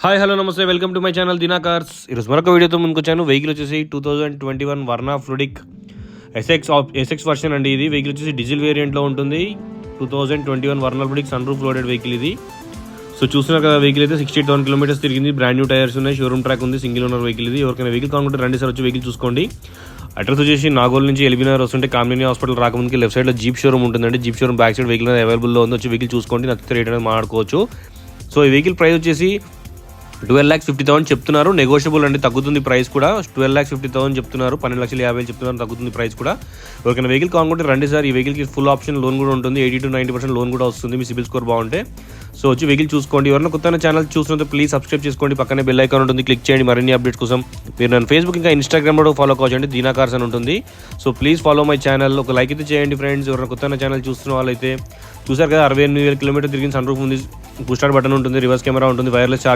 Hi hello నమస్తే welcome to my channel Dina cars. ఈరోజు మరొక వీడియోతో ముందుకు వచ్చాను. వెహికల్ వచ్చేసి 2021 వర్నా ఫ్లూడిక్ ఎస్ఎక్స్ వర్షన్ అండి. ఇది వెహికల్ వచ్చేసి డీజిల్ వేరియంట్లో ఉంటుంది. 2021 Verna fluidic sunroof loaded vehicle ఇది. సో చూస్తున్నారు కదా, వెహికల్ అయితే 68,000 కిలోమీటర్స్ తిరిగింది. బ్రాండ్ న్యూ టైర్స్ ఉన్నాయి, షోరూమ్ ట్రాక్ ఉంది, సింగిల్ ఓనర్ వెహికల్ ఇది. ఎవరికైనా వెహికల్ కావాలంటే రండి సార్, వచ్చి వెహికల్ చూసుకోండి. అడ్రస్ వచ్చేసి నాగోల్ నుంచి ఎల్బీనగర్ వస్తుంటే కామినీ హాస్పిటల్ రాకముందుకి లెఫ్ట్ సైడ్లో జీప్ షోరూమ్ ఉంటుందండి. Jeep showroom back side vehicle అవైలబుల్లో ఉంది. వచ్చి వెహికల్ చూసుకోండి, నచ్చితే రేట్ అనేది మాట్లాడుకోవచ్చు. సో ఈ వెహికల్ ప్రైస్ వచ్చేసి 12,50,000 చెప్తున్నారు. నెగోషియబుల్ అండి, తగ్గుతుంది ప్రైస్ కూడా. 12,50,000 చెప్తున్నారు, 12,50,000 చెప్తున్నారు, తగ్గుతుంది ప్రైస్ కూడా. ఎవరికైనా వెహికల్ కావాలంటే రండి సార్. ఈ వెహికల్కి ఫుల్ ఆప్షన్ లోన్ కూడా ఉంటుంది. 80 to 90% లోన్ కూడా వస్తుంది మీ సిబిల్ స్కోర్ బాగుంటే. సో వచ్చి వెహికల్ చూసుకోండి. ఎవరైనా కొత్త ఛానల్ చూస్తున్నట్టు ప్లీజ్ సబ్స్క్రైబ్ చేసుకోండి. పక్కనే బెల్ ఐకాన్ ఉంటుంది, క్లిక్ చేయండి మరిన్ని అప్డేట్స్ కోసం. మీరు నన్ను ఫేస్బుక్ ఇంకా ఇన్స్టాగ్రామ్లో ఫాలో కావచ్చండి, దీనా కార్స్ అని ఉంటుంది. So please follow my channel. ఒక లైక్ అయితే చేయండి ఫ్రెండ్స్. ఎవరైనా కొత్త ఛానల్ చూస్తున్న వాళ్ళైతే. చూసారు కదా, 68,000 కిలోమీటర్ తిరిగిన సన్ రూఫ్ ఉంది, పుష్ స్టార్ట్ బటన్ ఉంటుంది, రివర్స్ కెమెరా ఉంటుంది, వైర్లెస్